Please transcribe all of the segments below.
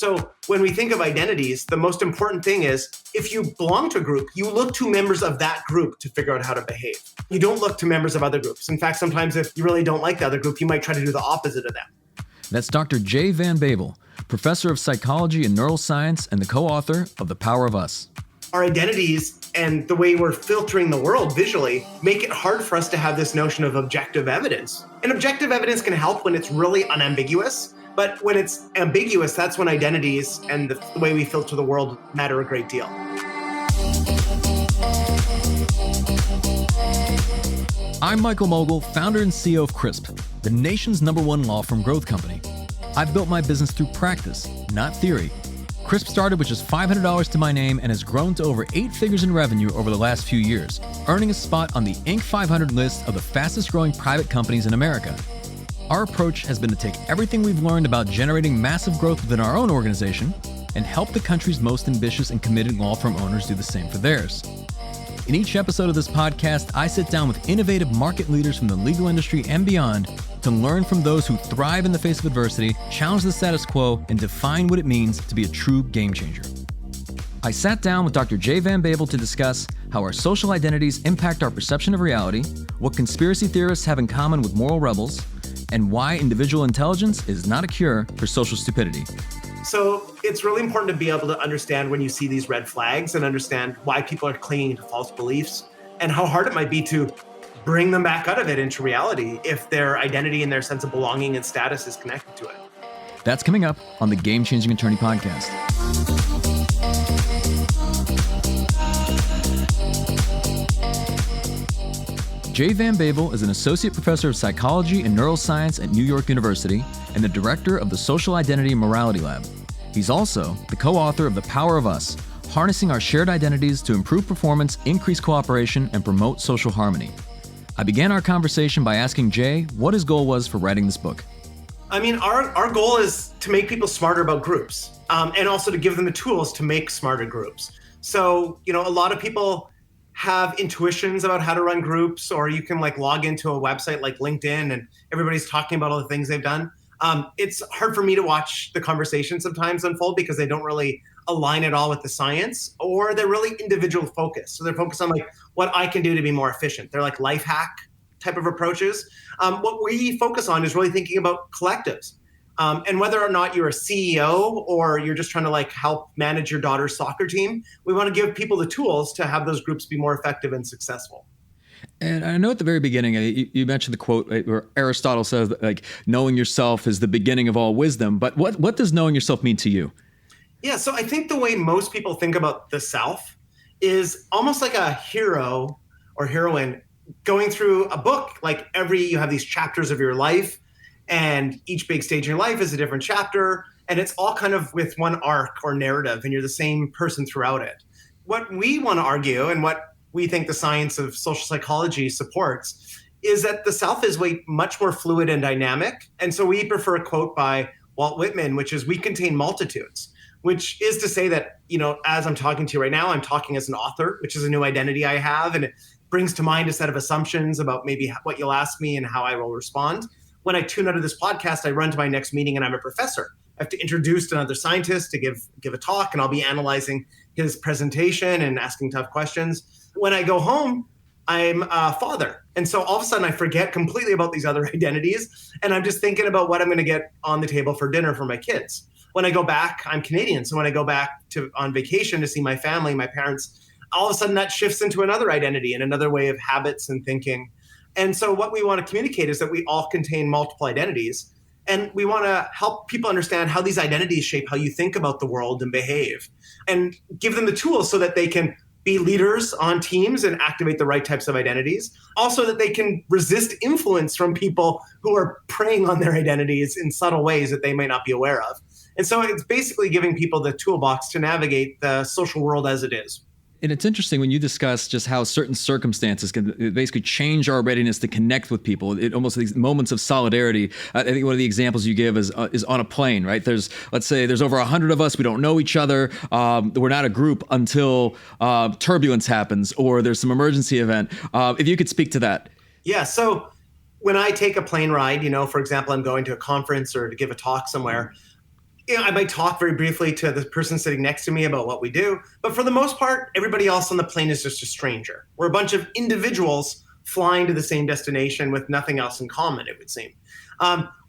So when we think of identities, the most important thing is if you belong to a group, you look to members of that group to figure out how to behave. You don't look to members of other groups. In fact, sometimes if you really don't like the other group, you might try to do the opposite of them. That's Dr. Jay Van Bavel, professor of psychology and neuroscience and the co-author of The Power of Us. Our identities and the way we're filtering the world visually make it hard for us to have this notion of objective evidence. And objective evidence can help when it's really unambiguous. But when it's ambiguous, that's when identities and the way we filter the world matter a great deal. I'm Michael Mogul, founder and CEO of CRISP, the nation's #1 law firm growth company. I've built my business through practice, not theory. CRISP started with just $500 to my name and has grown to over 8 figures in revenue over the last few years, earning a spot on the Inc. 500 list of the fastest growing private companies in America. Our approach has been to take everything we've learned about generating massive growth within our own organization and help the country's most ambitious and committed law firm owners do the same for theirs. In each episode of this podcast, I sit down with innovative market leaders from the legal industry and beyond to learn from those who thrive in the face of adversity, challenge the status quo, and define what it means to be a true game changer. I sat down with Dr. Jay Van Bavel to discuss how our social identities impact our perception of reality, what conspiracy theorists have in common with moral rebels, and why individual intelligence is not a cure for social stupidity. So it's really important to be able to understand when you see these red flags and understand why people are clinging to false beliefs and how hard it might be to bring them back out of it into reality if their identity and their sense of belonging and status is connected to it. That's coming up on the Game Changing Attorney Podcast. Jay Van Bavel is an associate professor of psychology and neuroscience at New York University and the director of the Social Identity and Morality Lab. He's also the co-author of The Power of Us, harnessing our shared identities to improve performance, increase cooperation, and promote social harmony. I began our conversation by asking Jay what his goal was for writing this book. I mean, our goal is to make people smarter about groups and also to give them the tools to make smarter groups. So, a lot of people have intuitions about how to run groups, or you can log into a website like LinkedIn and everybody's talking about all the things they've done. It's hard for me to watch the conversation sometimes unfold because they don't really align at all with the science, or they're really individual focused. So they're focused on what I can do to be more efficient. They're like life hack type of approaches. What we focus on is really thinking about collectives. And whether or not you're a CEO or you're just trying to help manage your daughter's soccer team, we want to give people the tools to have those groups be more effective and successful. And I know at the very beginning, you mentioned the quote where Aristotle says that, knowing yourself is the beginning of all wisdom. But what does knowing yourself mean to you? Yeah, so I think the way most people think about the self is almost like a hero or heroine going through a book. You have these chapters of your life, and each big stage in your life is a different chapter, and it's all kind of with one arc or narrative, and you're the same person throughout it. What we want to argue, and what we think the science of social psychology supports, is that the self is much more fluid and dynamic. And so we prefer a quote by Walt Whitman, which is, "We contain multitudes," which is to say that, as I'm talking to you right now, I'm talking as an author, which is a new identity I have, and it brings to mind a set of assumptions about maybe what you'll ask me and how I will respond. When I tune out of this podcast, I run to my next meeting and I'm a professor. I have to introduce another scientist to give a talk, and I'll be analyzing his presentation and asking tough questions. When I go home, I'm a father. And so all of a sudden I forget completely about these other identities, and I'm just thinking about what I'm going to get on the table for dinner for my kids. When I go back, I'm Canadian. So when I go back on vacation to see my family, my parents, all of a sudden that shifts into another identity and another way of habits and thinking. And so what we want to communicate is that we all contain multiple identities, and we want to help people understand how these identities shape how you think about the world and behave, and give them the tools so that they can be leaders on teams and activate the right types of identities. Also that they can resist influence from people who are preying on their identities in subtle ways that they may not be aware of. And so it's basically giving people the toolbox to navigate the social world as it is. And it's interesting when you discuss just how certain circumstances can basically change our readiness to connect with people. It almost these moments of solidarity. I think one of the examples you give is on a plane, right? Let's say there's over 100 of us. We don't know each other. We're not a group until turbulence happens or there's some emergency event. If you could speak to that. Yeah. So when I take a plane ride, for example, I'm going to a conference or to give a talk somewhere, I might talk very briefly to the person sitting next to me about what we do, but for the most part, everybody else on the plane is just a stranger. We're a bunch of individuals flying to the same destination with nothing else in common, it would seem.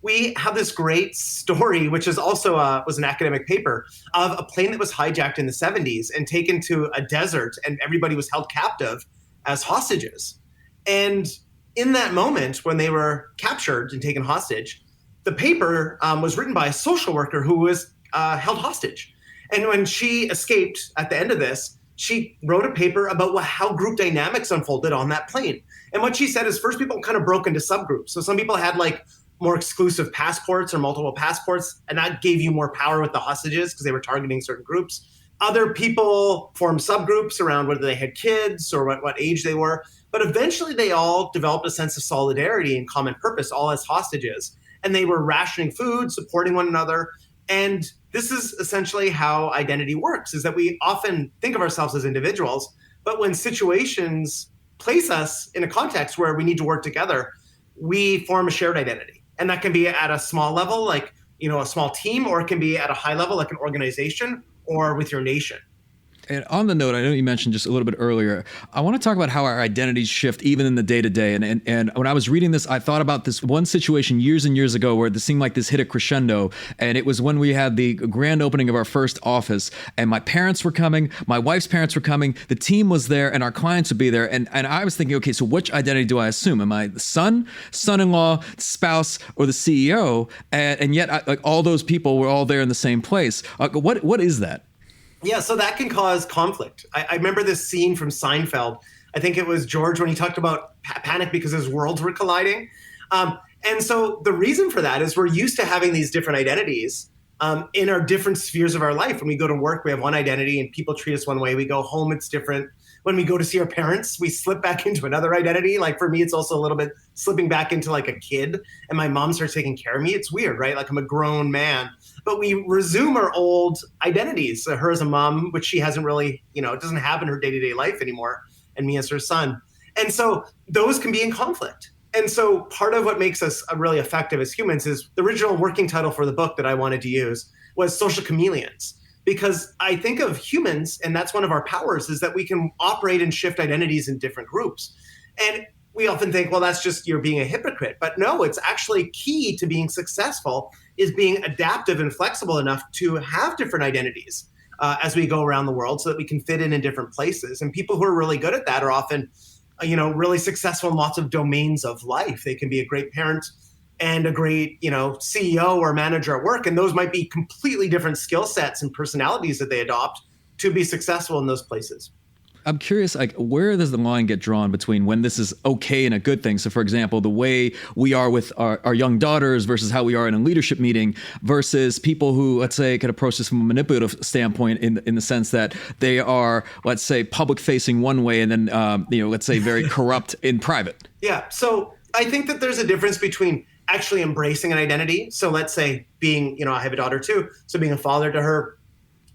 We have this great story, which is also was an academic paper, of a plane that was hijacked in the 70s and taken to a desert, and everybody was held captive as hostages. And in that moment, when they were captured and taken hostage, the paper was written by a social worker who was held hostage. And when she escaped at the end of this, she wrote a paper about how group dynamics unfolded on that plane. And what she said is first people kind of broke into subgroups. So some people had like more exclusive passports or multiple passports, and that gave you more power with the hostages because they were targeting certain groups. Other people formed subgroups around whether they had kids or what age they were. But eventually they all developed a sense of solidarity and common purpose, all as hostages. And they were rationing food, supporting one another. And this is essentially how identity works, is that we often think of ourselves as individuals, but when situations place us in a context where we need to work together, we form a shared identity. And that can be at a small level, like, a small team, or it can be at a high level, like an organization or with your nation. And on the note, I know you mentioned just a little bit earlier, I want to talk about how our identities shift even in the day-to-day. And when I was reading this, I thought about this one situation years and years ago where it seemed like this hit a crescendo. And it was when we had the grand opening of our first office, and my parents were coming, my wife's parents were coming, the team was there, and our clients would be there. And I was thinking, okay, so which identity do I assume? Am I the son, son-in-law, spouse, or the CEO? And yet, like, all those people were all there in the same place. What is that? Yeah, so that can cause conflict. I remember this scene from Seinfeld. I think it was George when he talked about panic because his worlds were colliding. And so the reason for that is we're used to having these different identities in our different spheres of our life. When we go to work, we have one identity and people treat us one way. We go home, it's different. When we go to see our parents, we slip back into another identity. Like for me, it's also a little bit slipping back into like a kid, and my mom starts taking care of me. It's weird, right? Like I'm a grown man. But we resume our old identities. So her as a mom, which she hasn't really, it doesn't have in her day-to-day life anymore, and me as her son. And so those can be in conflict. And so part of what makes us really effective as humans is the original working title for the book that I wanted to use was Social Chameleons. Because I think of humans, and that's one of our powers, is that we can operate and shift identities in different groups. And we often think, well, that's just you're being a hypocrite. But no, it's actually key to being successful is being adaptive and flexible enough to have different identities as we go around the world so that we can fit in different places. And people who are really good at that are often, really successful in lots of domains of life. They can be a great parent and a great, CEO or manager at work. And those might be completely different skill sets and personalities that they adopt to be successful in those places. I'm curious, like, where does the line get drawn between when this is okay and a good thing? So, for example, the way we are with our young daughters versus how we are in a leadership meeting versus people who, let's say, could approach this from a manipulative standpoint in the sense that they are, let's say, public facing one way and then, let's say, very corrupt in private. Yeah. So I think that there's a difference between actually embracing an identity. So let's say being, I have a daughter too. So being a father to her,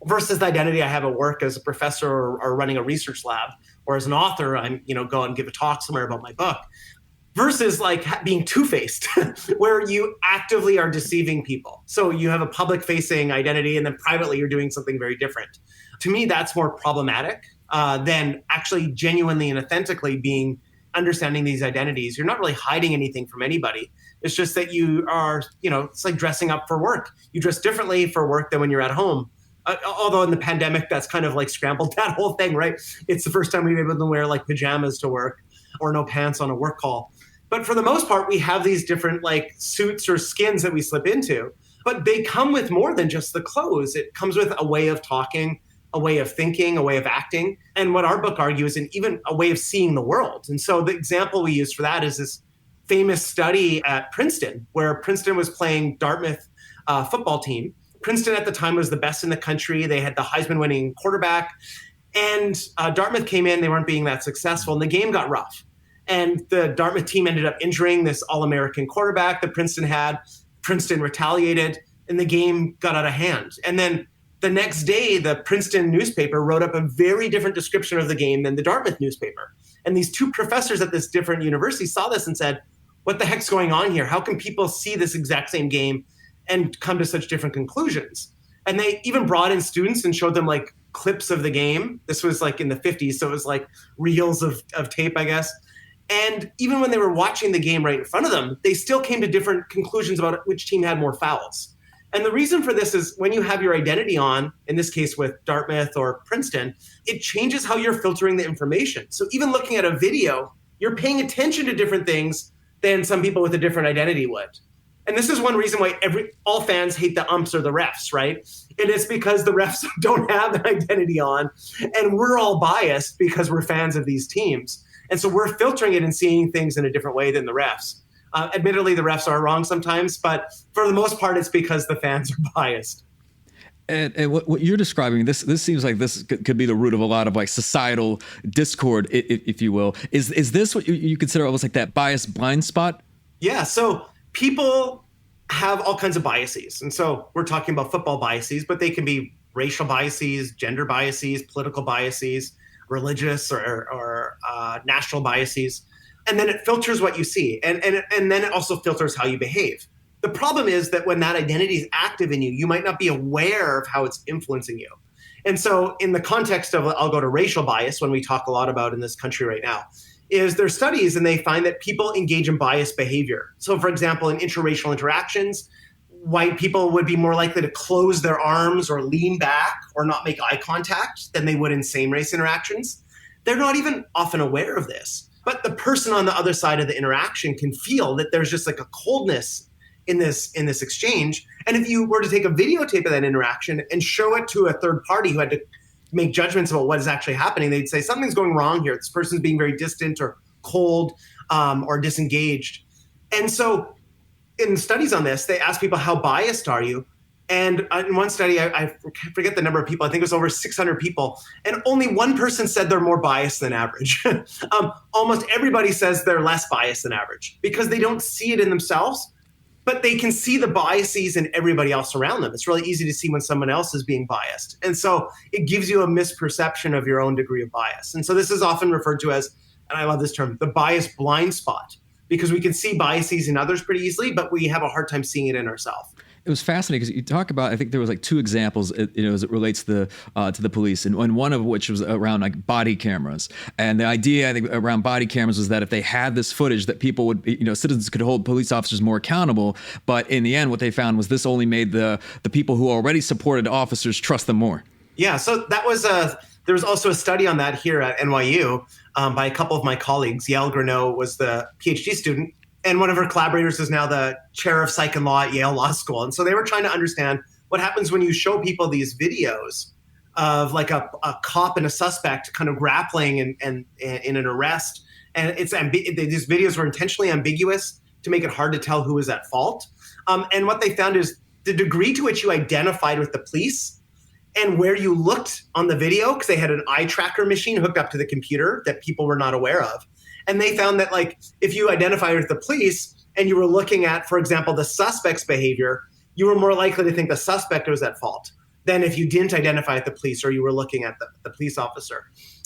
versus the identity I have at work as a professor or running a research lab, or as an author, I'm, go and give a talk somewhere about my book, versus like being two-faced, where you actively are deceiving people. So you have a public-facing identity, and then privately you're doing something very different. To me, that's more problematic than actually genuinely and authentically understanding these identities. You're not really hiding anything from anybody. It's just that you are, it's like dressing up for work. You dress differently for work than when you're at home. Although in the pandemic, that's kind of like scrambled that whole thing, right? It's the first time we've been able to wear like pajamas to work or no pants on a work call. But for the most part, we have these different like suits or skins that we slip into, but they come with more than just the clothes. It comes with a way of talking, a way of thinking, a way of acting. And what our book argues is even a way of seeing the world. And so the example we use for that is this famous study at Princeton, where Princeton was playing Dartmouth football team. Princeton at the time was the best in the country. They had the Heisman-winning quarterback. And Dartmouth came in. They weren't being that successful. And the game got rough. And the Dartmouth team ended up injuring this All-American quarterback that Princeton had. Princeton retaliated, and the game got out of hand. And then the next day, the Princeton newspaper wrote up a very different description of the game than the Dartmouth newspaper. And these two professors at this different university saw this and said, what the heck's going on here? How can people see this exact same game and come to such different conclusions. And they even brought in students and showed them like clips of the game. This was like in the 50s, so it was like reels of tape, I guess. And even when they were watching the game right in front of them, they still came to different conclusions about which team had more fouls. And the reason for this is when you have your identity on, in this case with Dartmouth or Princeton, it changes how you're filtering the information. So even looking at a video, you're paying attention to different things than some people with a different identity would. And this is one reason why all fans hate the umps or the refs, right? It is because the refs don't have an identity on, and we're all biased because we're fans of these teams. And so we're filtering it and seeing things in a different way than the refs. Admittedly, the refs are wrong sometimes, but for the most part, it's because the fans are biased. And what you're describing, this seems like this could be the root of a lot of like societal discord, if you will. Is this what you consider almost like that bias blind spot? Yeah, so people have all kinds of biases. And so we're talking about football biases, but they can be racial biases, gender biases, political biases, religious or national biases. And then it filters what you see. And then it also filters how you behave. The problem is that when that identity is active in you, you might not be aware of how it's influencing you. And so in the context of, I'll go to racial bias, when we talk a lot about in this country right now, is there's studies and they find that people engage in biased behavior. So for example, in interracial interactions, white people would be more likely to close their arms or lean back or not make eye contact than they would in same race interactions. They're not even often aware of this. But the person on the other side of the interaction can feel that there's just like a coldness in this exchange. And if you were to take a videotape of that interaction and show it to a third party who had to make judgments about what is actually happening, they'd say something's going wrong here. This person's being very distant or cold or disengaged. And so in studies on this, they ask people, how biased are you? And in one study, I forget the number of people, I think it was over 600 people, and only one person said they're more biased than average. Almost everybody says they're less biased than average because they don't see it in themselves, but they can see the biases in everybody else around them. It's really easy to see when someone else is being biased. And so it gives you a misperception of your own degree of bias. And so this is often referred to as, and I love this term, the bias blind spot, because we can see biases in others pretty easily, but we have a hard time seeing it in ourselves. It was fascinating because you talk about, I think there was like two examples, as it relates to the police, and one of which was around like body cameras. And the idea, I think, around body cameras was that if they had this footage, that people would, citizens could hold police officers more accountable. But in the end, what they found was this only made the people who already supported officers trust them more. Yeah, so that was there was also a study on that here at NYU by a couple of my colleagues. Yael Greneau was the PhD student, and one of her collaborators is now the chair of psych and law at Yale Law School. And so they were trying to understand what happens when you show people these videos of like a cop and a suspect kind of grappling in an arrest. And these videos were intentionally ambiguous to make it hard to tell who was at fault. And what they found is the degree to which you identified with the police and where you looked on the video, because they had an eye tracker machine hooked up to the computer that people were not aware of. And they found that, like, if you identified with the police and you were looking at, for example, the suspect's behavior, you were more likely to think the suspect was at fault than if you didn't identify with the police or you were looking at the police officer.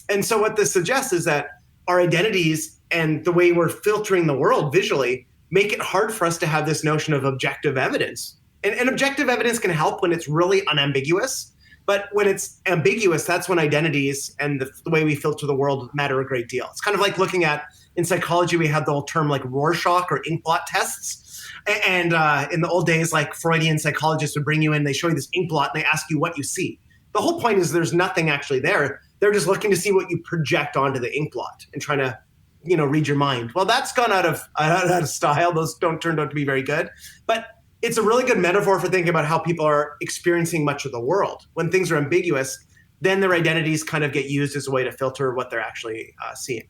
And so what this suggests is that our identities and the way we're filtering the world visually make it hard for us to have this notion of objective evidence. And objective evidence can help when it's really unambiguous. But when it's ambiguous, that's when identities and the way we filter the world matter a great deal. It's kind of like looking at, in psychology, we have the old term like Rorschach or inkblot tests. And in the old days, like Freudian psychologists would bring you in, they show you this inkblot and they ask you what you see. The whole point is there's nothing actually there. They're just looking to see what you project onto the inkblot and trying to, read your mind. Well, that's gone out of style. Those don't turn out to be very good. But it's a really good metaphor for thinking about how people are experiencing much of the world. When things are ambiguous, then their identities kind of get used as a way to filter what they're actually seeing.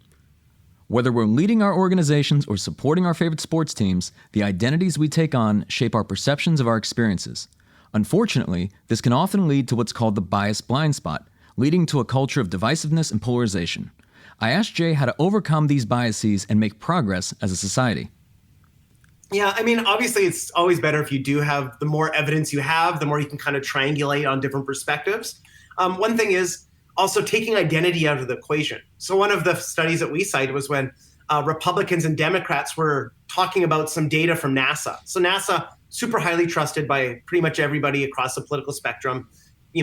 Whether we're leading our organizations or supporting our favorite sports teams, the identities we take on shape our perceptions of our experiences. Unfortunately, this can often lead to what's called the bias blind spot, leading to a culture of divisiveness and polarization. I asked Jay how to overcome these biases and make progress as a society. Yeah, I mean, obviously, it's always better if you do have, the more evidence you have, the more you can kind of triangulate on different perspectives. One thing is also taking identity out of the equation. So one of the studies that we cited was when Republicans and Democrats were talking about some data from NASA. So NASA super highly trusted by pretty much everybody across the political spectrum.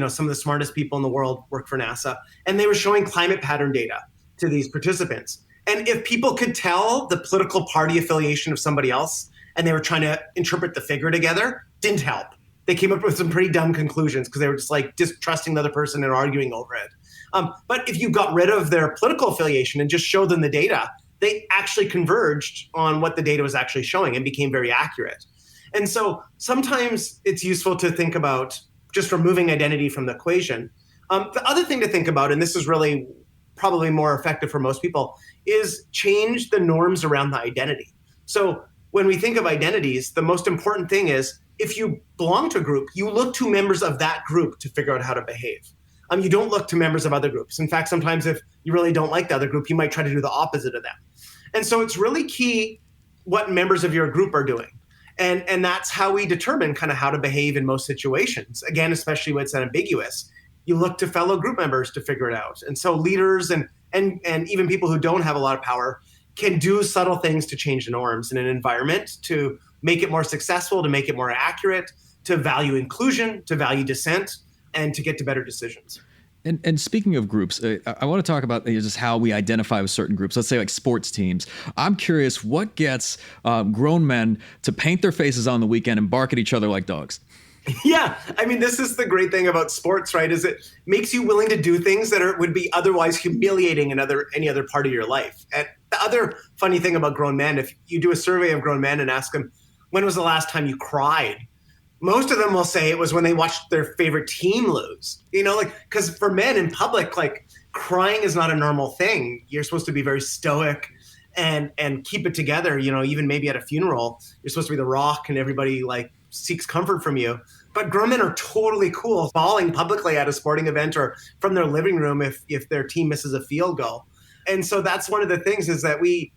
Some of the smartest people in the world work for NASA, and they were showing climate pattern data to these participants. And if people could tell the political party affiliation of somebody else and they were trying to interpret the figure together, didn't help. They came up with some pretty dumb conclusions because they were just like distrusting the other person and arguing over it. But if you got rid of their political affiliation and just showed them the data, they actually converged on what the data was actually showing and became very accurate. And so sometimes it's useful to think about just removing identity from the equation. The other thing to think about, and this is really probably more effective for most people, is change the norms around the identity. So when we think of identities, the most important thing is if you belong to a group, you look to members of that group to figure out how to behave. You don't look to members of other groups. In fact, sometimes if you really don't like the other group, you might try to do the opposite of them. And so it's really key what members of your group are doing. And that's how we determine kind of how to behave in most situations. Again, especially when it's ambiguous, you look to fellow group members to figure it out. And so leaders and even people who don't have a lot of power can do subtle things to change the norms in an environment to make it more successful, to make it more accurate, to value inclusion, to value dissent, and to get to better decisions. And speaking of groups, I want to talk about just how we identify with certain groups. Let's say like sports teams. I'm curious, what gets grown men to paint their faces on the weekend and bark at each other like dogs? Yeah, I mean, this is the great thing about sports, right? Is it makes you willing to do things that would be otherwise humiliating in any other part of your life. And the other funny thing about grown men, if you do a survey of grown men and ask them, when was the last time you cried? Most of them will say it was when they watched their favorite team lose. Because for men in public, like crying is not a normal thing. You're supposed to be very stoic and keep it together. Even maybe at a funeral, you're supposed to be the rock and everybody like seeks comfort from you. But grown men are totally cool, bawling publicly at a sporting event or from their living room if their team misses a field goal. And so that's one of the things is that we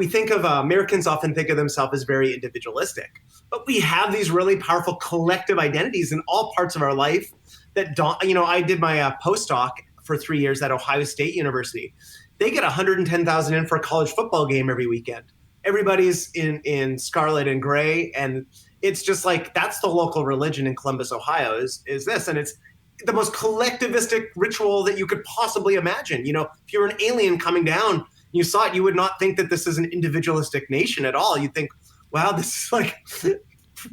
think of Americans often think of themselves as very individualistic, but we have these really powerful collective identities in all parts of our life that I did my postdoc for 3 years at Ohio State University. They get 110,000 in for a college football game every weekend. Everybody's in scarlet and gray, and it's just like that's the local religion in Columbus, Ohio is this, and it's the most collectivistic ritual that you could possibly imagine. If you're an alien coming down, you saw it, you would not think that this is an individualistic nation at all. You'd think, wow, this is like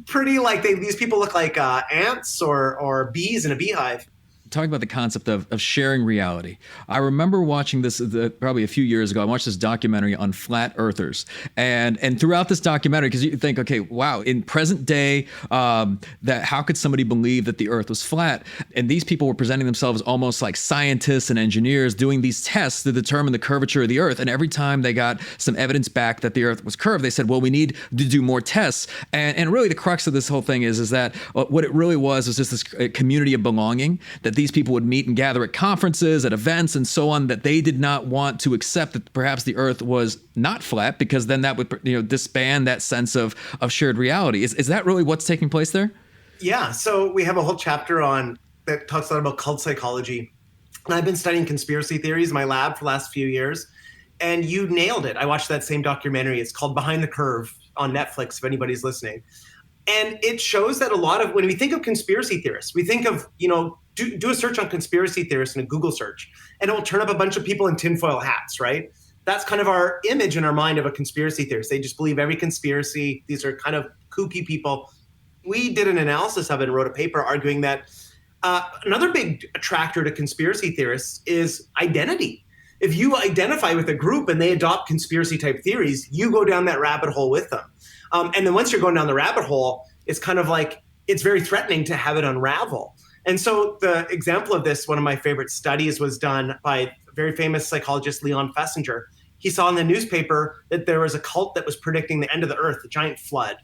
pretty like these people look like ants or bees in a beehive. Talking about the concept of sharing reality. I remember watching this probably a few years ago. I watched this documentary on flat earthers. And throughout this documentary, because you think, okay, wow, in present day, that how could somebody believe that the earth was flat? And these people were presenting themselves almost like scientists and engineers doing these tests to determine the curvature of the earth. And every time they got some evidence back that the earth was curved, they said, well, we need to do more tests. And really the crux of this whole thing is that what it really was just this community of belonging that these people would meet and gather at conferences, at events, and so on, that they did not want to accept that perhaps the earth was not flat, because then that would disband that sense of shared reality. Is that really what's taking place there? Yeah. So we have a whole chapter that talks a lot about cult psychology. And I've been studying conspiracy theories in my lab for the last few years. And you nailed it. I watched that same documentary. It's called Behind the Curve on Netflix, if anybody's listening. And it shows that a lot of, when we think of conspiracy theorists, we think of, do a search on conspiracy theorists in a Google search, and it will turn up a bunch of people in tinfoil hats, right? That's kind of our image in our mind of a conspiracy theorist. They just believe every conspiracy. These are kind of kooky people. We did an analysis of it and wrote a paper arguing that another big attractor to conspiracy theorists is identity. If you identify with a group and they adopt conspiracy type theories, you go down that rabbit hole with them. And then once you're going down the rabbit hole, it's kind of like, it's very threatening to have it unravel. And so the example of this, one of my favorite studies was done by a very famous psychologist, Leon Fessinger. He saw in the newspaper that there was a cult that was predicting the end of the earth, a giant flood,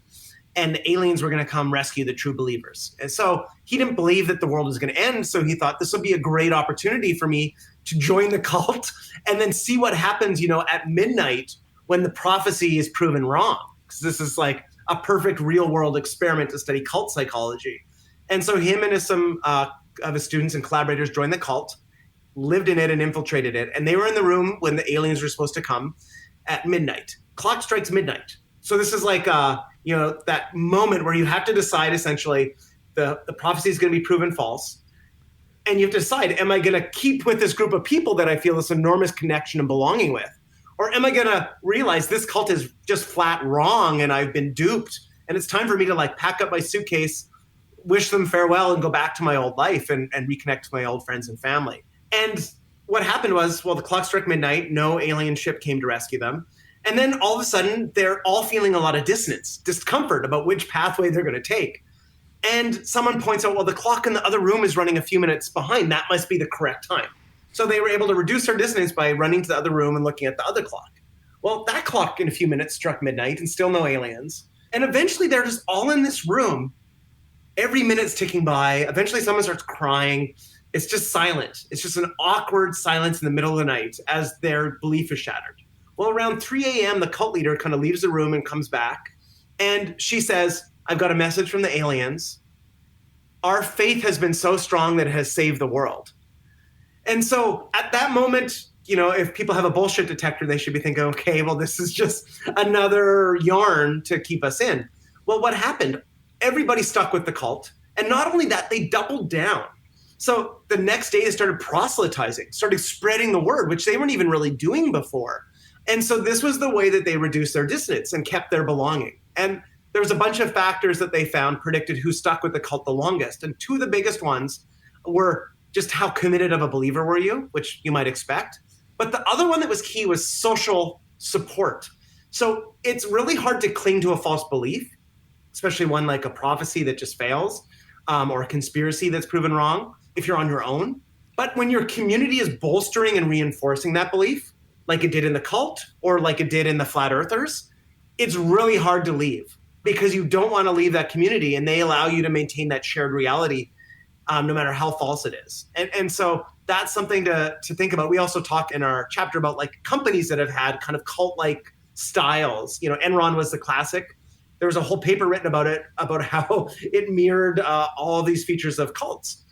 and the aliens were going to come rescue the true believers. And so he didn't believe that the world was going to end. So he thought this would be a great opportunity for me to join the cult and then see what happens, at midnight when the prophecy is proven wrong. Because this is like a perfect real world experiment to study cult psychology. And so him and some of his students and collaborators joined the cult, lived in it and infiltrated it. And they were in the room when the aliens were supposed to come at midnight. Clock strikes midnight. So this is like, that moment where you have to decide essentially the prophecy is going to be proven false. And you have to decide, am I going to keep with this group of people that I feel this enormous connection and belonging with? Or am I going to realize this cult is just flat wrong and I've been duped? And it's time for me to like pack up my suitcase, wish them farewell, and go back to my old life and reconnect to my old friends and family. And what happened was, well, the clock struck midnight, no alien ship came to rescue them. And then all of a sudden, they're all feeling a lot of dissonance, discomfort about which pathway they're going to take. And someone points out, well, the clock in the other room is running a few minutes behind. That must be the correct time. So they were able to reduce their dissonance by running to the other room and looking at the other clock. Well, that clock in a few minutes struck midnight and still no aliens. And eventually they're just all in this room. Every minute's ticking by. Eventually someone starts crying. It's just silent. It's just an awkward silence in the middle of the night as their belief is shattered. Well, around 3 a.m., the cult leader kind of leaves the room and comes back. And she says, I've got a message from the aliens. Our faith has been so strong that it has saved the world. And so at that moment, if people have a bullshit detector, they should be thinking, okay, well, this is just another yarn to keep us in. Well, what happened? Everybody stuck with the cult. And not only that, they doubled down. So the next day they started proselytizing, started spreading the word, which they weren't even really doing before. And so this was the way that they reduced their dissonance and kept their belonging. And there was a bunch of factors that they found predicted who stuck with the cult the longest. And two of the biggest ones were just how committed of a believer were you, which you might expect. But the other one that was key was social support. So it's really hard to cling to a false belief, especially one like a prophecy that just fails, or a conspiracy that's proven wrong, if you're on your own. But when your community is bolstering and reinforcing that belief, like it did in the cult or like it did in the flat earthers, it's really hard to leave because you don't want to leave that community, and they allow you to maintain that shared reality no matter how false it is. And so that's something to think about. We also talk in our chapter about like companies that have had kind of cult-like styles. Enron was the classic. There was a whole paper written about it, about how it mirrored all these features of cults.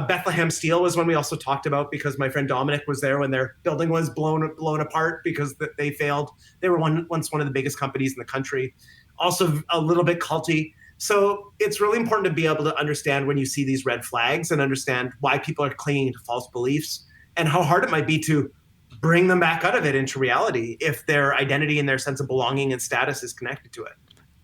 Bethlehem Steel was one we also talked about because my friend Dominic was there when their building was blown apart because they failed. They were once one of the biggest companies in the country. Also a little bit culty. So it's really important to be able to understand when you see these red flags and understand why people are clinging to false beliefs and how hard it might be to bring them back out of it into reality if their identity and their sense of belonging and status is connected to it.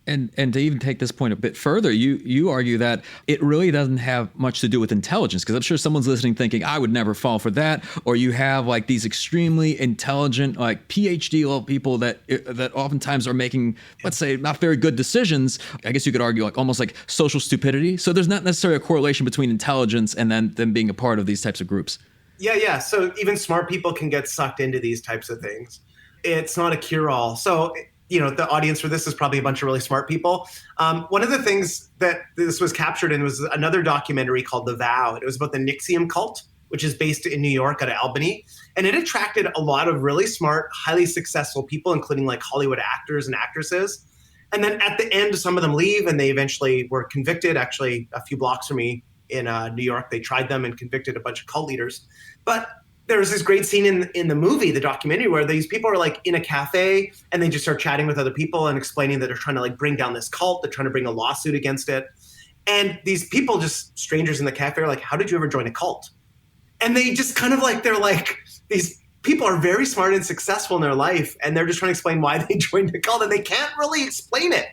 And to even take this point a bit further, you argue that it really doesn't have much to do with intelligence, because I'm sure someone's listening thinking, I would never fall for that. Or you have like these extremely intelligent, like PhD level people that oftentimes are making, let's say, not very good decisions. I guess you could argue like almost like social stupidity. So there's not necessarily a correlation between intelligence and then them being a part of these types of groups. Yeah. So even smart people can get sucked into these types of things. It's not a cure-all. So the audience for this is probably a bunch of really smart people. One of the things that this was captured in was another documentary called The Vow. It was about the Nixium cult, which is based in New York out of Albany. And it attracted a lot of really smart, highly successful people, including like Hollywood actors and actresses. And then at the end, some of them leave and they eventually were convicted. Actually, a few blocks from me in New York, they tried them and convicted a bunch of cult leaders. But there was this great scene in the movie, the documentary, where these people are like in a cafe and they just start chatting with other people and explaining that they're trying to like bring down this cult. They're trying to bring a lawsuit against it. And these people, just strangers in the cafe, are like, how did you ever join a cult? And they just kind of like, they're like, these people are very smart and successful in their life. And they're just trying to explain why they joined a cult, and they can't really explain it.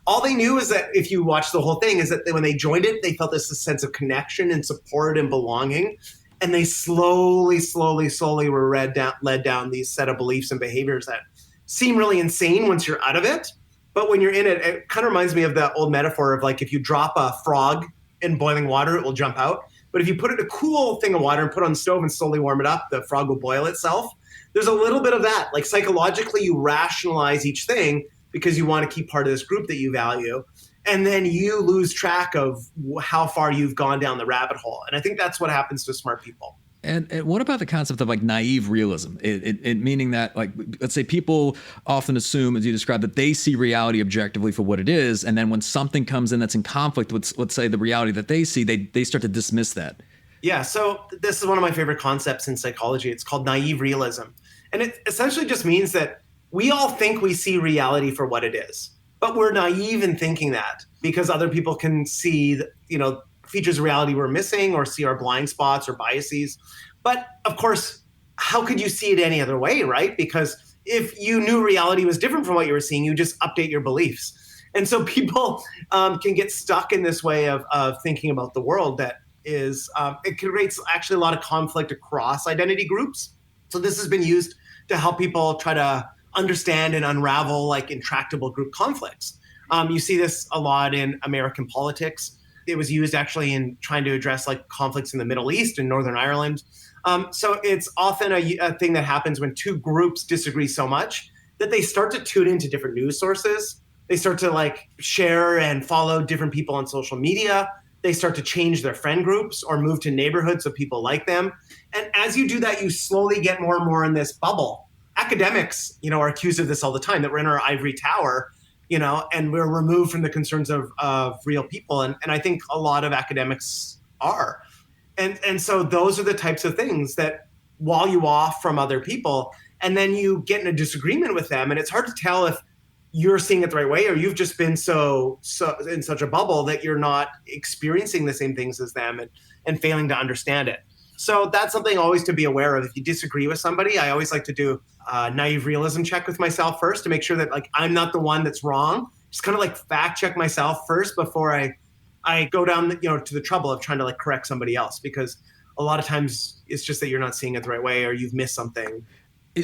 All they knew is that if you watch the whole thing is that when they joined it, they felt this sense of connection and support and belonging. And they slowly were led down these set of beliefs and behaviors that seem really insane once you're out of it. But when you're in it, it kind of reminds me of the old metaphor of like, if you drop a frog in boiling water, it will jump out. But if you put it in a cool thing of water and put it on the stove and slowly warm it up, the frog will boil itself. There's a little bit of that. Like psychologically, you rationalize each thing because you want to keep part of this group that you value. And then you lose track of how far you've gone down the rabbit hole. And I think that's what happens to smart people. And what about the concept of like naive realism? It meaning that, like, let's say people often assume, as you described, that they see reality objectively for what it is. And then when something comes in that's in conflict with, let's say, the reality that they see, they start to dismiss that. Yeah. So this is one of my favorite concepts in psychology. It's called naive realism. And it essentially just means that we all think we see reality for what it is. But we're naive in thinking that because other people can see that, features of reality we're missing or see our blind spots or biases. But of course, how could you see it any other way, right? Because if you knew reality was different from what you were seeing, you just update your beliefs. And so people can get stuck in this way of thinking about the world that is, it creates actually a lot of conflict across identity groups. So this has been used to help people try to understand and unravel like intractable group conflicts. You see this a lot in American politics. It was used actually in trying to address like conflicts in the Middle East and Northern Ireland. So it's often a thing that happens when two groups disagree so much that they start to tune into different news sources. They start to like share and follow different people on social media. They start to change their friend groups or move to neighborhoods of people like them. And as you do that, you slowly get more and more in this bubble. Academics, are accused of this all the time, that we're in our ivory tower, and we're removed from the concerns of real people. And I think a lot of academics are. And so those are the types of things that wall you off from other people. And then you get in a disagreement with them. And it's hard to tell if you're seeing it the right way or you've just been so in such a bubble that you're not experiencing the same things as them and failing to understand it. So that's something always to be aware of. If you disagree with somebody, I always like to do a naive realism check with myself first to make sure that like I'm not the one that's wrong. Just kind of like fact check myself first before I go down to the trouble of trying to like correct somebody else, because a lot of times it's just that you're not seeing it the right way or you've missed something.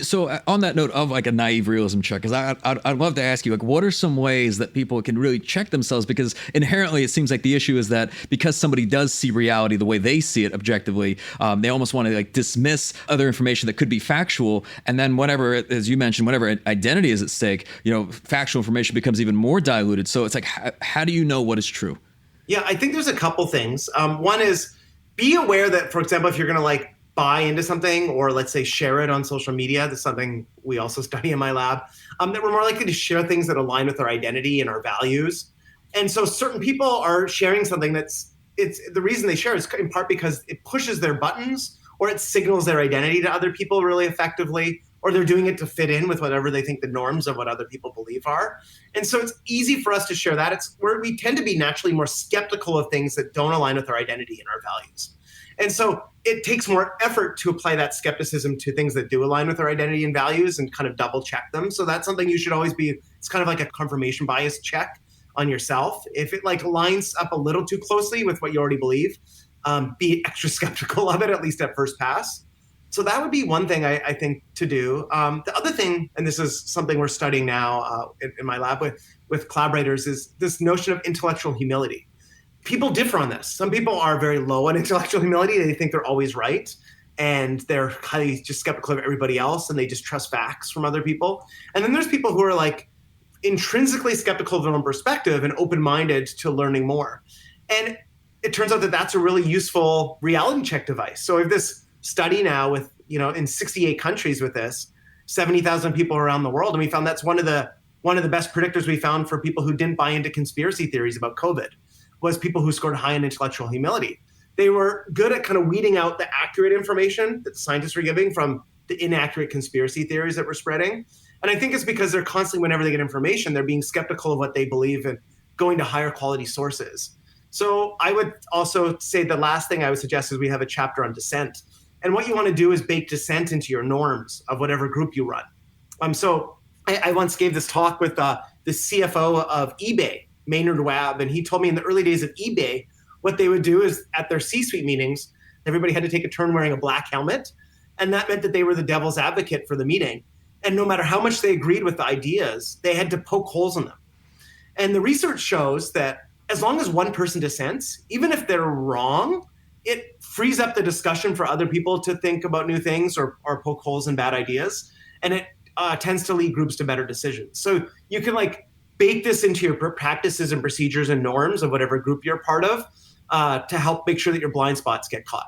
So on that note of like a naive realism check, because I'd love to ask you, like, what are some ways that people can really check themselves? Because inherently it seems like the issue is that because somebody does see reality the way they see it objectively, they almost want to like dismiss other information that could be factual. And then whatever, as you mentioned, whatever identity is at stake, factual information becomes even more diluted. So it's like, how do you know what is true? Yeah, I think there's a couple things. One is be aware that, for example, if you're going to like buy into something or let's say share it on social media, that's something we also study in my lab, that we're more likely to share things that align with our identity and our values. And so certain people are sharing something it's the reason they share is in part because it pushes their buttons or it signals their identity to other people really effectively, or they're doing it to fit in with whatever they think the norms of what other people believe are. And so it's easy for us to share that. It's where we tend to be naturally more skeptical of things that don't align with our identity and our values. And so it takes more effort to apply that skepticism to things that do align with our identity and values and kind of double check them. So that's something you should always be, it's kind of like a confirmation bias check on yourself. If it like lines up a little too closely with what you already believe, be extra skeptical of it, at least at first pass. So that would be one thing I think to do. The other thing, and this is something we're studying now in my lab with collaborators, is this notion of intellectual humility. People differ on this. Some people are very low on intellectual humility. They think they're always right. And they're highly just skeptical of everybody else. And they just trust facts from other people. And then there's people who are like intrinsically skeptical of their own perspective and open-minded to learning more. And it turns out that that's a really useful reality check device. So we have this study now with, in 68 countries with this, 70,000 people around the world. And we found that's one of the best predictors we found for people who didn't buy into conspiracy theories about COVID. Was people who scored high in intellectual humility. They were good at kind of weeding out the accurate information that scientists were giving from the inaccurate conspiracy theories that were spreading. And I think it's because they're constantly, whenever they get information, they're being skeptical of what they believe and going to higher quality sources. So I would also say the last thing I would suggest is we have a chapter on dissent. And what you want to do is bake dissent into your norms of whatever group you run. So I once gave this talk with the CFO of eBay, Maynard Webb, and he told me in the early days of eBay, what they would do is at their C-suite meetings, everybody had to take a turn wearing a black helmet, and that meant that they were the devil's advocate for the meeting. And no matter how much they agreed with the ideas, they had to poke holes in them. And the research shows that as long as one person dissents, even if they're wrong, it frees up the discussion for other people to think about new things or poke holes in bad ideas, and it tends to lead groups to better decisions. So you can like bake this into your practices and procedures and norms of whatever group you're part of to help make sure that your blind spots get caught.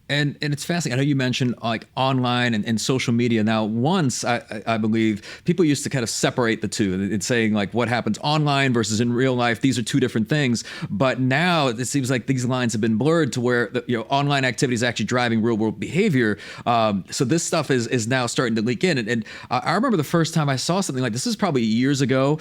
And it's fascinating. I know you mentioned like online and social media. Now, once I believe people used to kind of separate the two. It's saying like what happens online versus in real life. These are two different things. But now it seems like these lines have been blurred to where online activity is actually driving real world behavior. So this stuff is now starting to leak in. And I remember the first time I saw something like this is probably years ago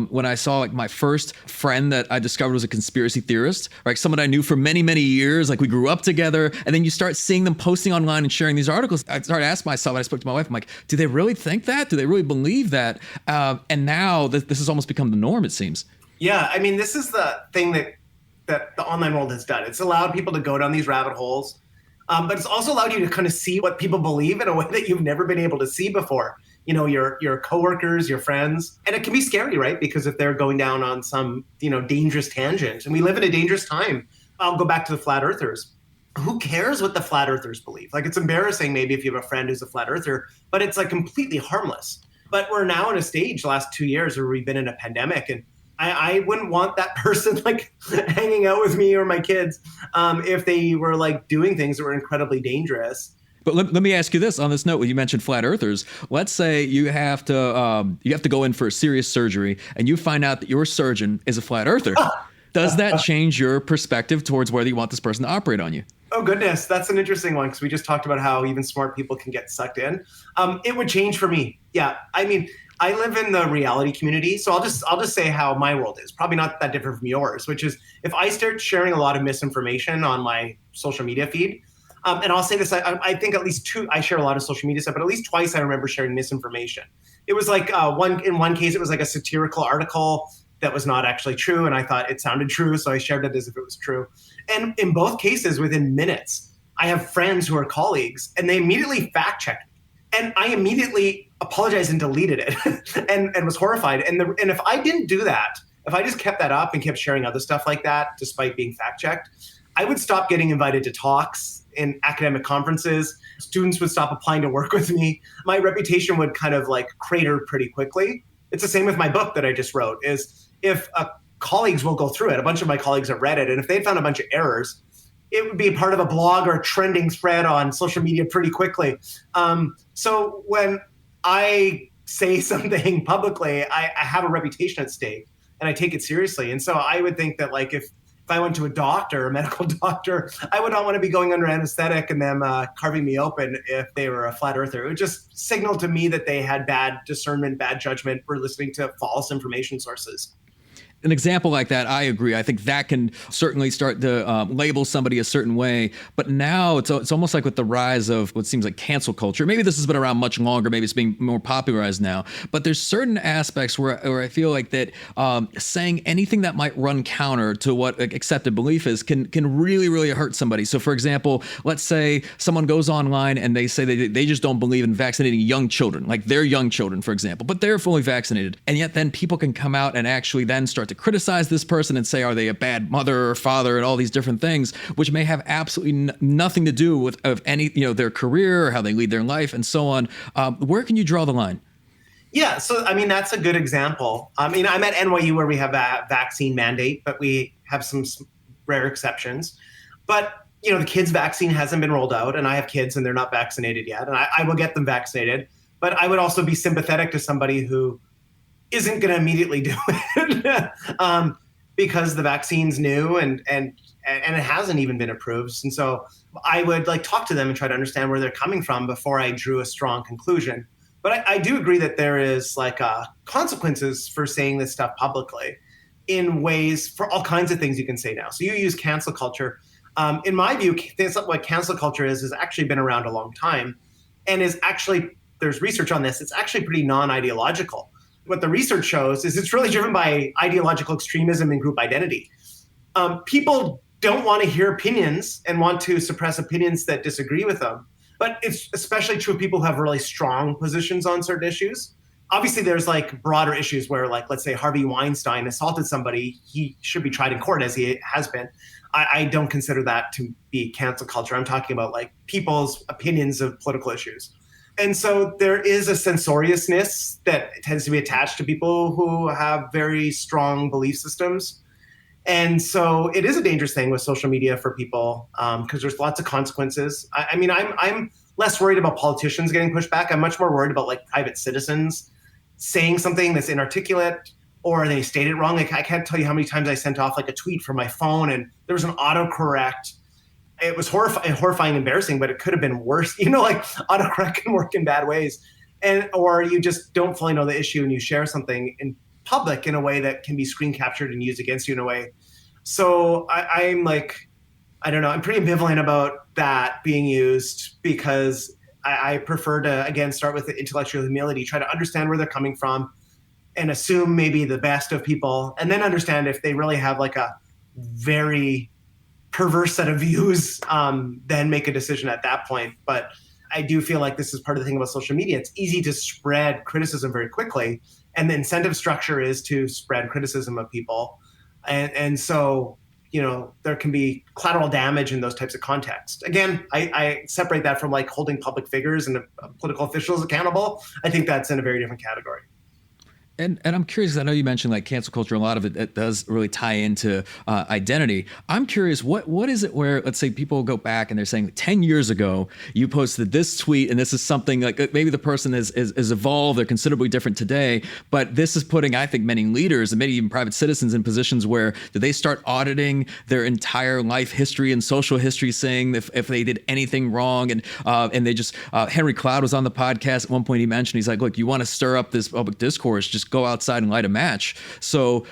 when I saw like my first friend that I discovered was a conspiracy theorist, right? Someone I knew for many, many years. Like we grew up together, and then you start seeing them posting online and sharing these articles. I started asking myself, and I spoke to my wife, I'm like, do they really think that? Do they really believe that? And now this has almost become the norm, it seems. Yeah, I mean, this is the thing that the online world has done. It's allowed people to go down these rabbit holes, but it's also allowed you to kind of see what people believe in a way that you've never been able to see before. Your coworkers, your friends, and it can be scary, right? Because if they're going down on some dangerous tangent, and we live in a dangerous time. I'll go back to the flat earthers. Who cares what the flat earthers believe? Like, it's embarrassing maybe if you have a friend who's a flat earther, but it's like completely harmless. But we're now in a stage the last 2 years where we've been in a pandemic, and I wouldn't want that person like hanging out with me or my kids if they were like doing things that were incredibly dangerous. But let me ask you this on this note. When you mentioned flat earthers, let's say you have to go in for a serious surgery, and you find out that your surgeon is a flat earther. Does that change your perspective towards whether you want this person to operate on you? Oh, goodness. That's an interesting one because we just talked about how even smart people can get sucked in. It would change for me. Yeah. I mean, I live in the reality community, so I'll just say how my world is. Probably not that different from yours, which is if I start sharing a lot of misinformation on my social media feed, and I'll say this, I think at least I share a lot of social media stuff, but at least twice I remember sharing misinformation. It was like in one case, it was like a satirical article that was not actually true, and I thought it sounded true, so I shared it as if it was true. And in both cases, within minutes, I have friends who are colleagues, and they immediately fact-checked me. And I immediately apologized and deleted it and was horrified. And if I didn't do that, if I just kept that up and kept sharing other stuff like that, despite being fact-checked, I would stop getting invited to talks in academic conferences. Students would stop applying to work with me. My reputation would kind of like crater pretty quickly. It's the same with my book that I just wrote, is if colleagues will go through it, a bunch of my colleagues have read it, and if they found a bunch of errors, it would be part of a blog or a trending thread on social media pretty quickly. So when I say something publicly, I have a reputation at stake, and I take it seriously. And so I would think that like if I went to a doctor, a medical doctor, I would not want to be going under anesthetic and them carving me open if they were a flat earther. It would just signal to me that they had bad discernment, bad judgment for listening to false information sources. An example like that, I agree. I think that can certainly start to label somebody a certain way. But now it's almost like with the rise of what seems like cancel culture. Maybe this has been around much longer. Maybe it's being more popularized now. But there's certain aspects where I feel like that saying anything that might run counter to what accepted belief is can really, really hurt somebody. So, for example, let's say someone goes online and they say they just don't believe in vaccinating young children, like they're young children, for example, but they're fully vaccinated. And yet then people can come out and actually then start to criticize this person and say, are they a bad mother or father and all these different things, which may have absolutely nothing to do with any, their career or how they lead their life and so on. Where can you draw the line? Yeah, so I mean, that's a good example. I mean, I'm at NYU where we have a vaccine mandate, but we have some rare exceptions. But, the kids' vaccine hasn't been rolled out, and I have kids and they're not vaccinated yet, and I will get them vaccinated. But I would also be sympathetic to somebody who isn't going to immediately do it because the vaccine's new and it hasn't even been approved. And so I would like talk to them and try to understand where they're coming from before I drew a strong conclusion. But I do agree that there is like consequences for saying this stuff publicly in ways for all kinds of things you can say now. So you use cancel culture. In my view, what cancel culture is actually been around a long time and is actually, there's research on this, it's actually pretty non-ideological. What the research shows is it's really driven by ideological extremism and group identity. People don't want to hear opinions and want to suppress opinions that disagree with them. But it's especially true of people who have really strong positions on certain issues. Obviously, there's like broader issues where, like, let's say Harvey Weinstein assaulted somebody, he should be tried in court as he has been. I don't consider that to be cancel culture. I'm talking about like people's opinions of political issues. And so there is a censoriousness that tends to be attached to people who have very strong belief systems. And so it is a dangerous thing with social media for people because there's lots of consequences. I mean, I'm less worried about politicians getting pushed back. I'm much more worried about like private citizens saying something that's inarticulate or they state it wrong. Like I can't tell you how many times I sent off like a tweet from my phone and there was an autocorrect. It was horrifying, embarrassing, but it could have been worse. Like autocorrect can work in bad ways. Or you just don't fully know the issue and you share something in public in a way that can be screen captured and used against you in a way. So I'm like, I don't know, I'm pretty ambivalent about that being used because I prefer to, again, start with the intellectual humility, try to understand where they're coming from and assume maybe the best of people, and then understand if they really have like a very perverse set of views, then make a decision at that point. But I do feel like this is part of the thing about social media. It's easy to spread criticism very quickly. And the incentive structure is to spread criticism of people. And so, there can be collateral damage in those types of contexts. Again, I separate that from like holding public figures and political officials accountable. I think that's in a very different category. And I'm curious, I know you mentioned like cancel culture, a lot of it does really tie into identity. I'm curious, what is it where, let's say people go back and they're saying 10 years ago, you posted this tweet and this is something like maybe the person is evolved, they're considerably different today, but this is putting, I think, many leaders and maybe even private citizens in positions where do they start auditing their entire life history and social history, saying if they did anything wrong and they just, Henry Cloud was on the podcast at one point, he mentioned, he's like, look, you want to stir up this public discourse, just go outside and light a match. So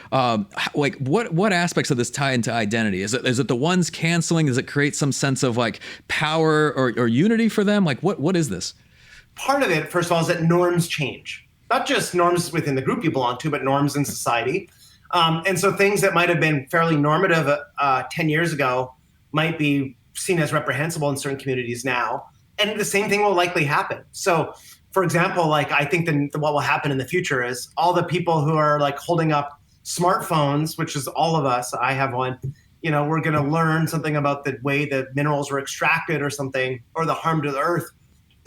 like what aspects of this tie into identity? Is it the ones canceling? Does it create some sense of like power or unity for them? Like what is this? Part of it, first of all, is that norms change. Not just norms within the group you belong to, but norms in society. And so things that might have been fairly normative 10 years ago might be seen as reprehensible in certain communities now. And the same thing will likely happen. So for example, like I think what will happen in the future is all the people who are like holding up smartphones, which is all of us, I have one, we're going to learn something about the way that minerals were extracted or something, or the harm to the earth.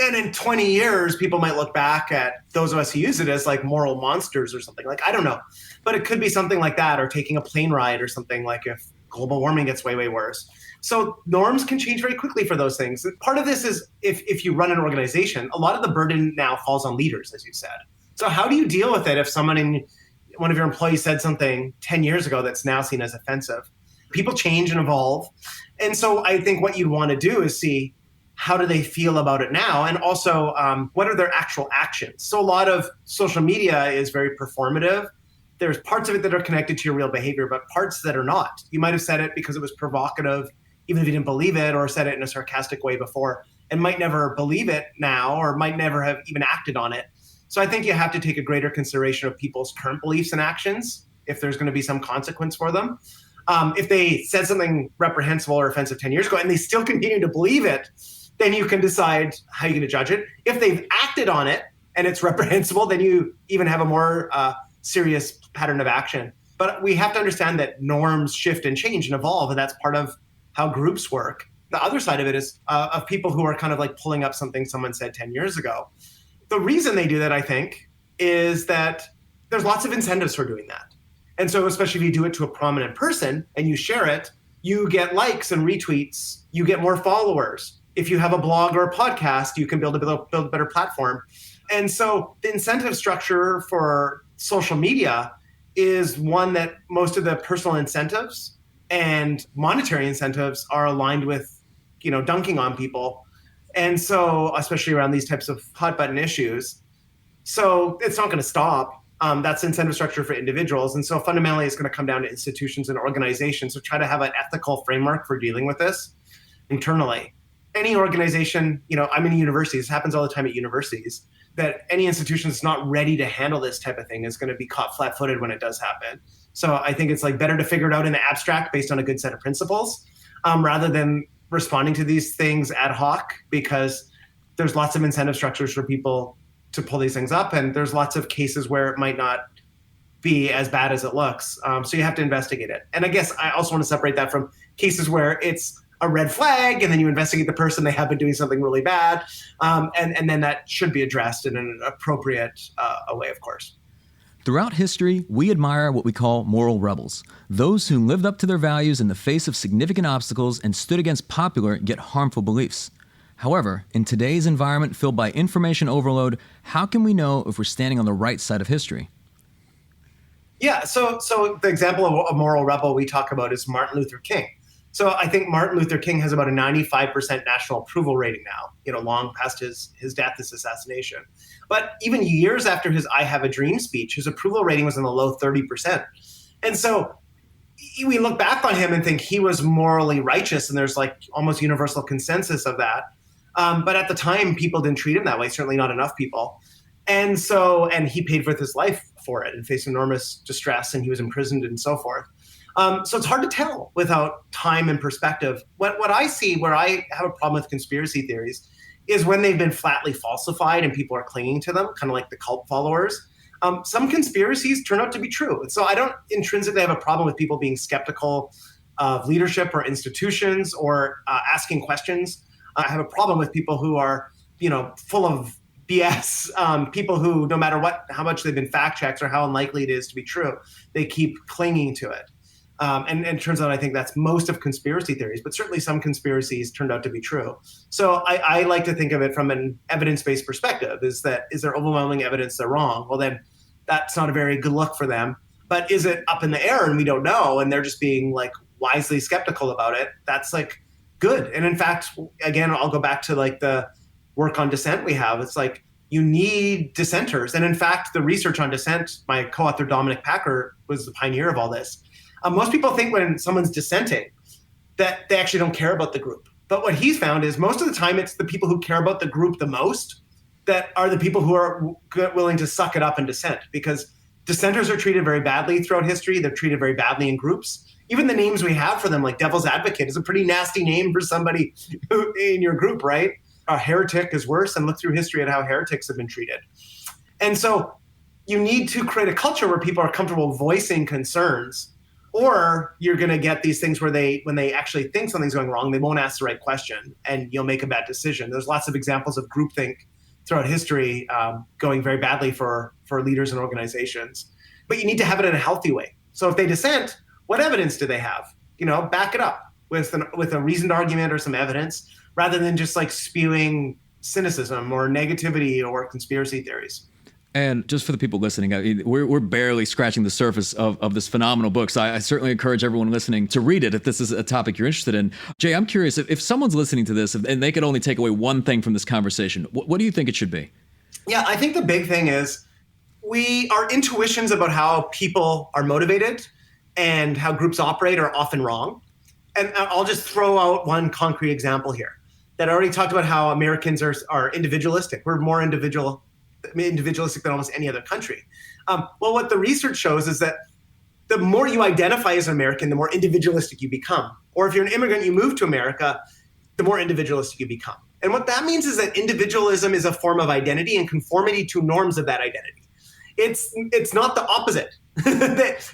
And in 20 years, people might look back at those of us who use it as like moral monsters or something. Like, I don't know, but it could be something like that, or taking a plane ride or something, like if global warming gets way, way worse. So norms can change very quickly for those things. Part of this is if you run an organization, a lot of the burden now falls on leaders, as you said. So how do you deal with it if one of your employees said something 10 years ago that's now seen as offensive? People change and evolve. And so I think what you'd want to do is see how do they feel about it now? And also, what are their actual actions? So a lot of social media is very performative. There's parts of it that are connected to your real behavior, but parts that are not. You might have said it because it was provocative, even if you didn't believe it, or said it in a sarcastic way before, and might never believe it now, or might never have even acted on it. So I think you have to take a greater consideration of people's current beliefs and actions, if there's going to be some consequence for them. If they said something reprehensible or offensive 10 years ago, and they still continue to believe it, then you can decide how you're going to judge it. If they've acted on it and it's reprehensible, then you even have a more serious pattern of action. But we have to understand that norms shift and change and evolve, and that's part of how groups work. The other side of it is of people who are kind of like pulling up something someone said 10 years ago. The reason they do that, I think, is that there's lots of incentives for doing that. And so especially if you do it to a prominent person and you share it, you get likes and retweets, you get more followers. If you have a blog or a podcast, you can build a better platform. And so the incentive structure for social media is one that most of the personal incentives and monetary incentives are aligned with, dunking on people. And so, especially around these types of hot button issues. So it's not going to stop. That's incentive structure for individuals. And so fundamentally, it's going to come down to institutions and organizations. So try to have an ethical framework for dealing with this internally. Any organization, I'm in universities, this happens all the time at universities, that any institution that's not ready to handle this type of thing is going to be caught flat-footed when it does happen. So I think it's like better to figure it out in the abstract based on a good set of principles, rather than responding to these things ad hoc, because there's lots of incentive structures for people to pull these things up. And there's lots of cases where it might not be as bad as it looks. So you have to investigate it. And I guess I also want to separate that from cases where it's a red flag and then you investigate the person, they have been doing something really bad. And then that should be addressed in an appropriate way, of course. Throughout history, we admire what we call moral rebels, those who lived up to their values in the face of significant obstacles and stood against popular yet harmful beliefs. However, in today's environment filled by information overload, how can we know if we're standing on the right side of history? Yeah, so the example of a moral rebel we talk about is Martin Luther King. So I think Martin Luther King has about a 95% national approval rating now, long past his death, his assassination. But even years after his I Have a Dream speech, his approval rating was in the low 30%. And so we look back on him and think he was morally righteous, and there's like almost universal consensus of that. But at the time, people didn't treat him that way, certainly not enough people. And he paid with his life for it and faced enormous distress, and he was imprisoned and so forth. So it's hard to tell without time and perspective. What I see where I have a problem with conspiracy theories is when they've been flatly falsified and people are clinging to them, kind of like the cult followers. Some conspiracies turn out to be true. So I don't intrinsically have a problem with people being skeptical of leadership or institutions or asking questions. I have a problem with people who are, full of BS, people who, no matter how much they've been fact checked or how unlikely it is to be true, they keep clinging to it. And it turns out I think that's most of conspiracy theories, but certainly some conspiracies turned out to be true. So I like to think of it from an evidence-based perspective. Is there overwhelming evidence they're wrong? Well, then that's not a very good look for them. But is it up in the air and we don't know, and they're just being like wisely skeptical about it? That's like good. And in fact, again, I'll go back to like the work on dissent we have. It's like you need dissenters. And in fact, the research on dissent, my co-author Dominic Packer was the pioneer of all this. Most people think when someone's dissenting that they actually don't care about the group. But what he's found is most of the time it's the people who care about the group the most that are the people who are willing to suck it up and dissent, because dissenters are treated very badly throughout history. They're treated very badly in groups. Even the names we have for them, like devil's advocate, is a pretty nasty name for somebody in your group, right? A heretic is worse, and look through history at how heretics have been treated. And so you need to create a culture where people are comfortable voicing concerns, or you're going to get these things where when they actually think something's going wrong, they won't ask the right question and you'll make a bad decision. There's lots of examples of groupthink throughout history going very badly for leaders and organizations. But you need to have it in a healthy way. So if they dissent, what evidence do they have? Back it up with a reasoned argument or some evidence, rather than just like spewing cynicism or negativity or conspiracy theories. And just for the people listening, we're barely scratching the surface of this phenomenal book. So I certainly encourage everyone listening to read it if this is a topic you're interested in. Jay, I'm curious, if someone's listening to this and they could only take away one thing from this conversation, what do you think it should be? Yeah, I think the big thing is our intuitions about how people are motivated and how groups operate are often wrong. And I'll just throw out one concrete example here that I already talked about how Americans are individualistic. We're more individualistic than almost any other country. Well, what the research shows is that the more you identify as an American, the more individualistic you become. Or if you're an immigrant, you move to America, the more individualistic you become. And what that means is that individualism is a form of identity and conformity to norms of that identity. It's not the opposite.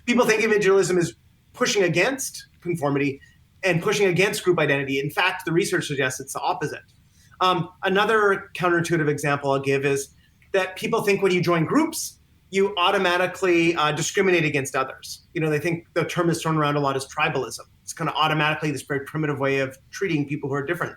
People think individualism is pushing against conformity and pushing against group identity. In fact, the research suggests it's the opposite. Another counterintuitive example I'll give is that people think when you join groups, you automatically discriminate against others. They think the term is thrown around a lot as tribalism. It's kind of automatically this very primitive way of treating people who are different.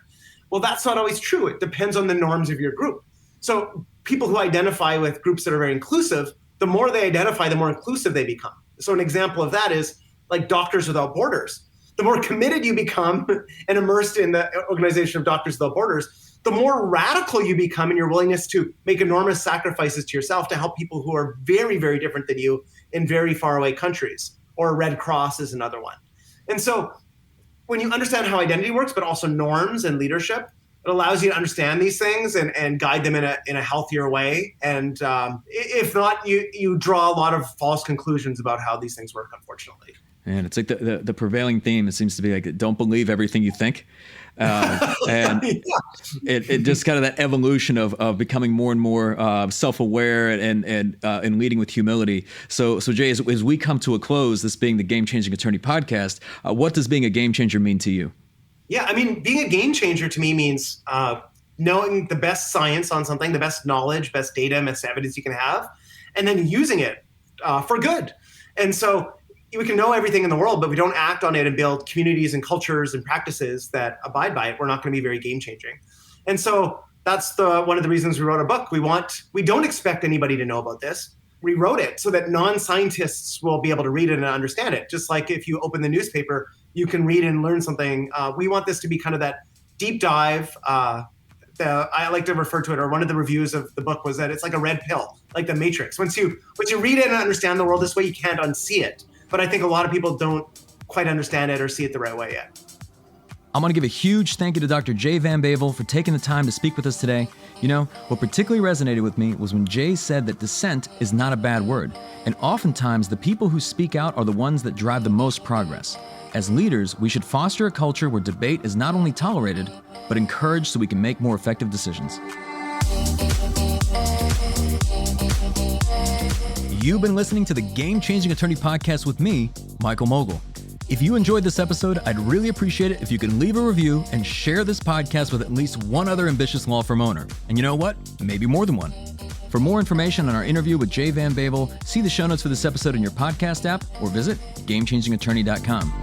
Well, that's not always true. It depends on the norms of your group. So people who identify with groups that are very inclusive, the more they identify, the more inclusive they become. So an example of that is like Doctors Without Borders. The more committed you become and immersed in the organization of Doctors Without Borders, the more radical you become in your willingness to make enormous sacrifices to yourself to help people who are very, very different than you in very far away countries. Or Red Cross is another one. And so when you understand how identity works, but also norms and leadership, it allows you to understand these things and guide them in a healthier way. And if not, you draw a lot of false conclusions about how these things work, unfortunately. And it's like the prevailing theme, it seems to be like, don't believe everything you think. And it just kind of that evolution of becoming more and more self-aware and leading with humility. So Jay, as we come to a close, this being the Game Changing Attorney podcast, what does being a game changer mean to you? Yeah, I mean, being a game changer to me means knowing the best science on something, the best knowledge, best data, best evidence you can have, and then using it for good. And so we can know everything in the world, but we don't act on it and build communities and cultures and practices that abide by it, we're not going to be very game changing. And so that's one of the reasons we wrote a book. We don't expect anybody to know about this. We wrote it so that non-scientists will be able to read it and understand it. Just like if you open the newspaper, you can read and learn something. We want this to be kind of that deep dive. I like to refer to it, or one of the reviews of the book was that it's like a red pill, like the Matrix. Once you read it and understand the world this way, you can't unsee it. But I think a lot of people don't quite understand it or see it the right way yet. I'm going to give a huge thank you to Dr. Jay Van Bavel for taking the time to speak with us today. You know, what particularly resonated with me was when Jay said that dissent is not a bad word. And oftentimes, the people who speak out are the ones that drive the most progress. As leaders, we should foster a culture where debate is not only tolerated, but encouraged so we can make more effective decisions. You've been listening to the Game Changing Attorney Podcast with me, Michael Mogul. If you enjoyed this episode, I'd really appreciate it if you can leave a review and share this podcast with at least one other ambitious law firm owner. And you know what? Maybe more than one. For more information on our interview with Jay Van Bavel, see the show notes for this episode in your podcast app or visit GameChangingAttorney.com.